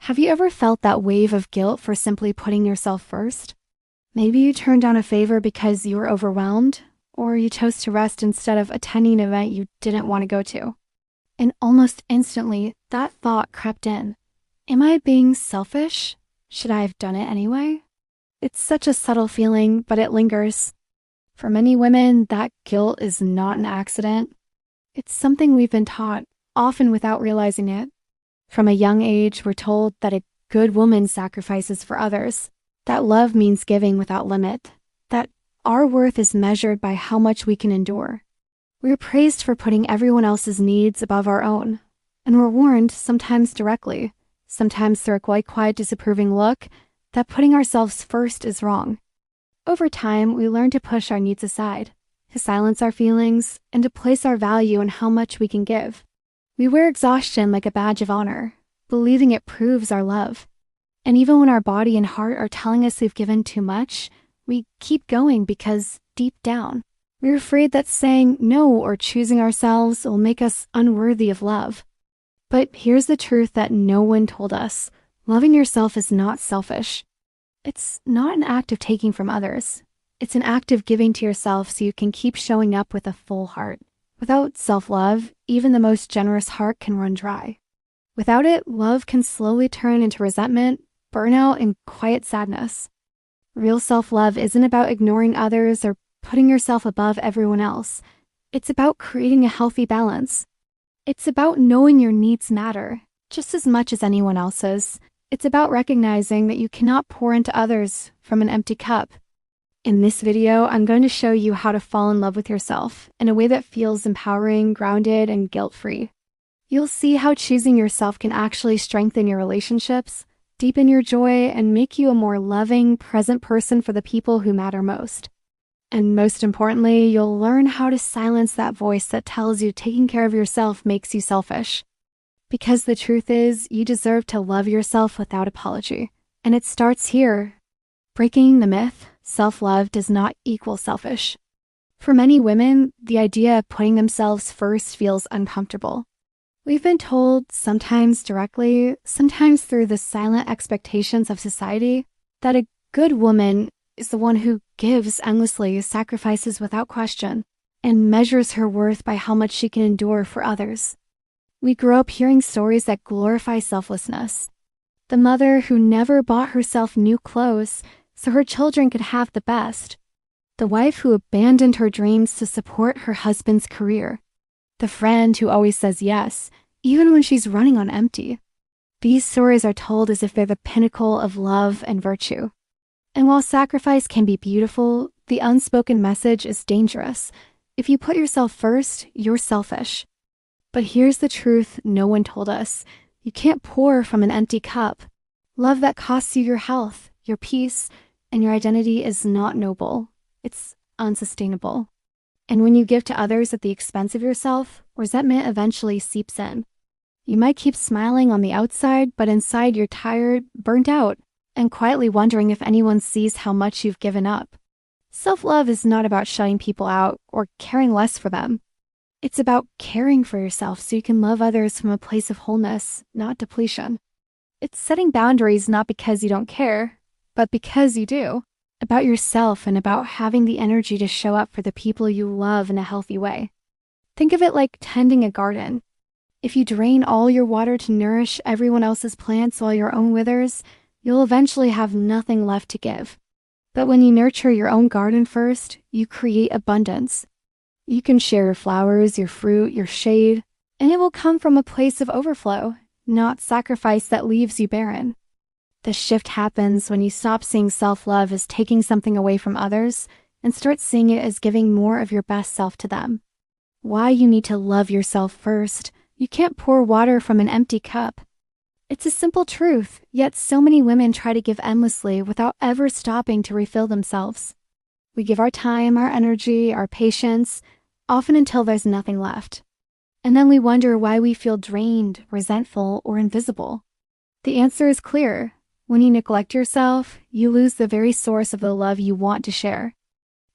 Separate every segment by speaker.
Speaker 1: Have you ever felt that wave of guilt for simply putting yourself first? Maybe you turned down a favor because you were overwhelmed, or you chose to rest instead of attending an event you didn't want to go to. And almost instantly, that thought crept in. Am I being selfish? Should I have done it anyway? It's such a subtle feeling, but it lingers. For many women, that guilt is not an accident. It's something we've been taught, often without realizing it. From a young age, we're told that a good woman sacrifices for others, that love means giving without limit, that our worth is measured by how much we can endure. We're praised for putting everyone else's needs above our own, and we're warned, sometimes directly, sometimes through a quiet disapproving look, that putting ourselves first is wrong. Over time, we learn to push our needs aside, to silence our feelings, and to place our value in how much we can give. We wear exhaustion like a badge of honor, believing it proves our love. And even when our body and heart are telling us we've given too much, we keep going because deep down, we're afraid that saying no or choosing ourselves will make us unworthy of love. But here's the truth that no one told us. Loving yourself is not selfish. It's not an act of taking from others. It's an act of giving to yourself so you can keep showing up with a full heart. Without self-love, even the most generous heart can run dry. Without it, love can slowly turn into resentment, burnout, and quiet sadness. Real self-love isn't about ignoring others or putting yourself above everyone else. It's about creating a healthy balance. It's about knowing your needs matter, just as much as anyone else's. It's about recognizing that you cannot pour into others from an empty cup. In this video, I'm going to show you how to fall in love with yourself in a way that feels empowering, grounded, and guilt-free. You'll see how choosing yourself can actually strengthen your relationships, deepen your joy, and make you a more loving, present person for the people who matter most. And most importantly, you'll learn how to silence that voice that tells you taking care of yourself makes you selfish. Because the truth is, you deserve to love yourself without apology. And it starts here. Breaking the myth, self-love does not equal selfish. For many women, the idea of putting themselves first feels uncomfortable. We've been told, sometimes directly, sometimes through the silent expectations of society, that a good woman is the one who gives endlessly, sacrifices without question, and measures her worth by how much she can endure for others. We grow up hearing stories that glorify selflessness. The mother who never bought herself new clothes so her children could have the best. The wife who abandoned her dreams to support her husband's career. The friend who always says yes, even when she's running on empty. These stories are told as if they're the pinnacle of love and virtue. And while sacrifice can be beautiful, the unspoken message is dangerous. If you put yourself first, you're selfish. But here's the truth no one told us. You can't pour from an empty cup. Love that costs you your health, your peace, and your identity is not noble. It's unsustainable. And when you give to others at the expense of yourself, resentment eventually seeps in. You might keep smiling on the outside, but inside you're tired, burnt out, and quietly wondering if anyone sees how much you've given up. Self-love is not about shutting people out or caring less for them. It's about caring for yourself so you can love others from a place of wholeness, not depletion. It's setting boundaries not because you don't care, but because you do. About yourself and about having the energy to show up for the people you love in a healthy way. Think of it like tending a garden. If you drain all your water to nourish everyone else's plants while your own withers, you'll eventually have nothing left to give. But when you nurture your own garden first, you create abundance. You can share your flowers, your fruit, your shade, and it will come from a place of overflow, not sacrifice that leaves you barren. The shift happens when you stop seeing self-love as taking something away from others and start seeing it as giving more of your best self to them. Why you need to love yourself first. You can't pour water from an empty cup. It's a simple truth, yet so many women try to give endlessly without ever stopping to refill themselves. We give our time, our energy, our patience, often until there's nothing left. And then we wonder why we feel drained, resentful, or invisible. The answer is clear. When you neglect yourself, you lose the very source of the love you want to share.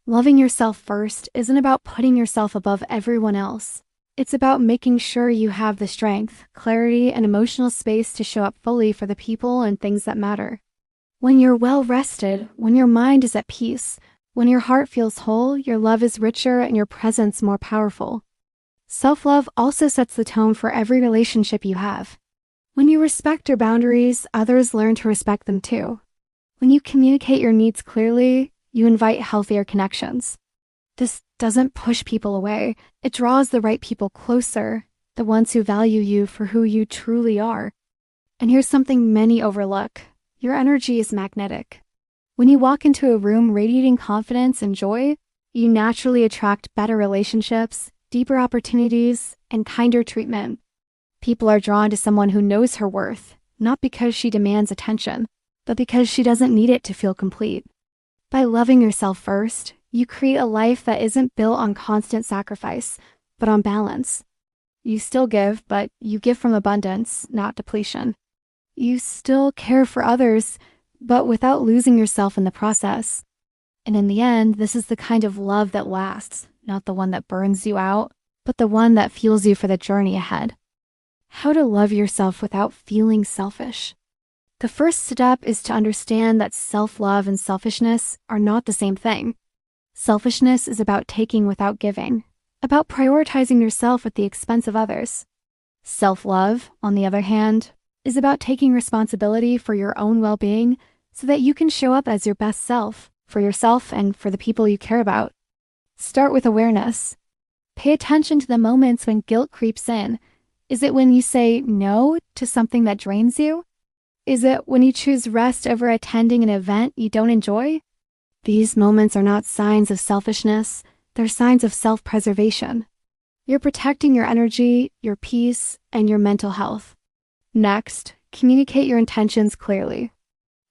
Speaker 1: Loving yourself first isn't about putting yourself above everyone else. It's about making sure you have the strength, clarity, and emotional space to show up fully for the people and things that matter. When you're well rested, when your mind is at peace, when your heart feels whole, your love is richer and your presence more powerful. Self-love also sets the tone for every relationship you have. When you respect your boundaries, others learn to respect them too. When you communicate your needs clearly, you invite healthier connections. This doesn't push people away. It draws the right people closer, the ones who value you for who you truly are. And here's something many overlook. Your energy is magnetic. When you walk into a room radiating confidence and joy, you naturally attract better relationships, deeper opportunities, and kinder treatment. People are drawn to someone who knows her worth, not because she demands attention, but because she doesn't need it to feel complete. By loving yourself first, you create a life that isn't built on constant sacrifice, but on balance. You still give, but you give from abundance, not depletion. You still care for others, but without losing yourself in the process. And in the end, this is the kind of love that lasts, not the one that burns you out, but the one that fuels you for the journey ahead. How to love yourself without feeling selfish. The first step is to understand that self-love and selfishness are not the same thing. Selfishness is about taking without giving, about prioritizing yourself at the expense of others. Self-love, on the other hand, is about taking responsibility for your own well-being so that you can show up as your best self, for yourself and for the people you care about. Start with awareness. Pay attention to the moments when guilt creeps in. Is it when you say no to something that drains you? Is it when you choose rest over attending an event you don't enjoy? These moments are not signs of selfishness, they're signs of self-preservation. You're protecting your energy, your peace, and your mental health. Next, communicate your intentions clearly.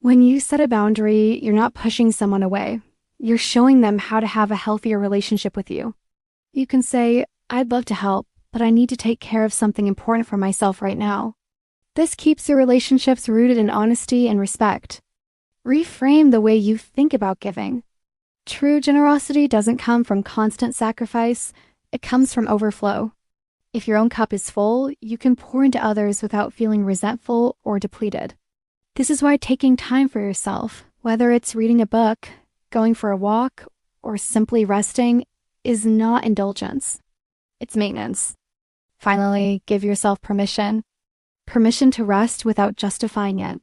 Speaker 1: When you set a boundary, you're not pushing someone away. You're showing them how to have a healthier relationship with you. You can say, "I'd love to help, but I need to take care of something important for myself right now." This keeps your relationships rooted in honesty and respect. Reframe the way you think about giving. True generosity doesn't come from constant sacrifice, it comes from overflow. If your own cup is full, you can pour into others without feeling resentful or depleted. This is why taking time for yourself, whether it's reading a book, going for a walk, or simply resting, is not indulgence. It's maintenance. Finally, give yourself permission. Permission to rest without justifying it.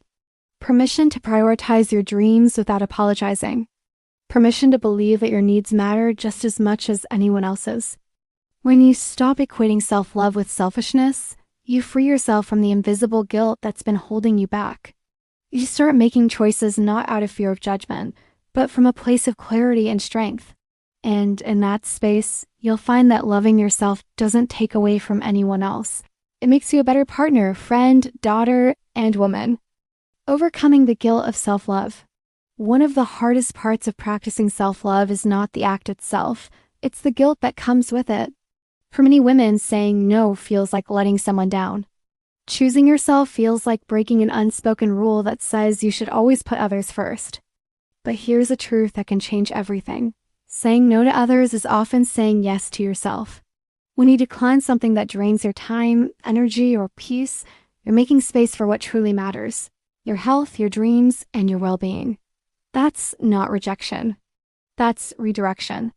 Speaker 1: Permission to prioritize your dreams without apologizing. Permission to believe that your needs matter just as much as anyone else's. When you stop equating self-love with selfishness, you free yourself from the invisible guilt that's been holding you back. You start making choices not out of fear of judgment, but from a place of clarity and strength. And in that space, you'll find that loving yourself doesn't take away from anyone else. It makes you a better partner, friend, daughter, and woman. Overcoming the guilt of self-love. One of the hardest parts of practicing self-love is not the act itself, it's the guilt that comes with it. For many women, saying no feels like letting someone down. Choosing yourself feels like breaking an unspoken rule that says you should always put others first. But here's a truth that can change everything. Saying no to others is often saying yes to yourself. When you decline something that drains your time, energy, or peace, you're making space for what truly matters: your health, your dreams, and your well-being. That's not rejection. That's redirection.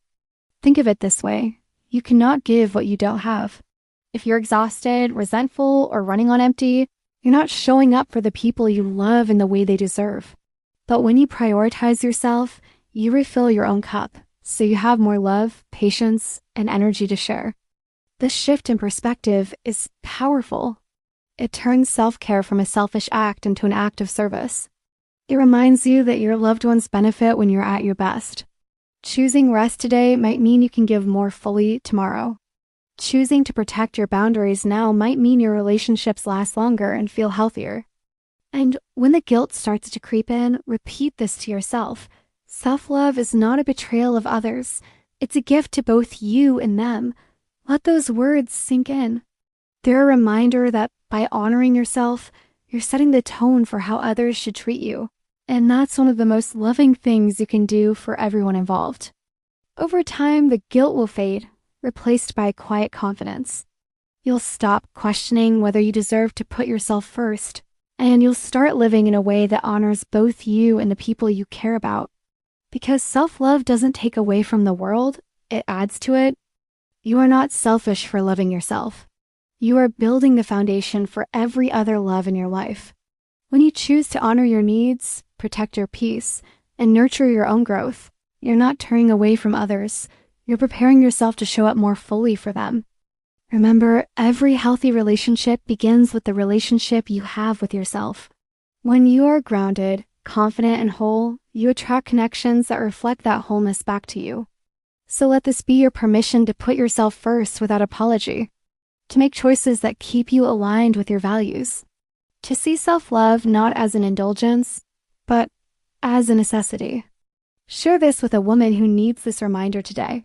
Speaker 1: Think of it this way. You cannot give what you don't have. If you're exhausted, resentful, or running on empty, you're not showing up for the people you love in the way they deserve. But when you prioritize yourself, you refill your own cup, so you have more love, patience, and energy to share. This shift in perspective is powerful. It turns self-care from a selfish act into an act of service. It reminds you that your loved ones benefit when you're at your best. Choosing rest today might mean you can give more fully tomorrow. Choosing to protect your boundaries now might mean your relationships last longer and feel healthier. And when the guilt starts to creep in, repeat this to yourself. Self-love is not a betrayal of others. It's a gift to both you and them. Let those words sink in. They're a reminder that by honoring yourself, you're setting the tone for how others should treat you. And that's one of the most loving things you can do for everyone involved. Over time, the guilt will fade, replaced by quiet confidence. You'll stop questioning whether you deserve to put yourself first, and you'll start living in a way that honors both you and the people you care about. Because self-love doesn't take away from the world, it adds to it. You are not selfish for loving yourself. You are building the foundation for every other love in your life. When you choose to honor your needs, protect your peace, and nurture your own growth, you're not turning away from others. You're preparing yourself to show up more fully for them. Remember, every healthy relationship begins with the relationship you have with yourself. When you are grounded, confident, and whole, you attract connections that reflect that wholeness back to you. So let this be your permission to put yourself first without apology, to make choices that keep you aligned with your values, to see self-love not as an indulgence, but as a necessity. Share this with a woman who needs this reminder today,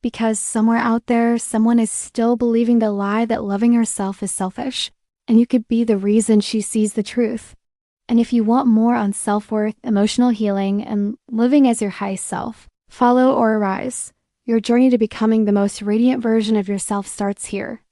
Speaker 1: because somewhere out there, someone is still believing the lie that loving herself is selfish, and you could be the reason she sees the truth. And if you want more on self-worth, emotional healing, and living as your highest self, follow Aurarise. Your journey to becoming the most radiant version of yourself starts here.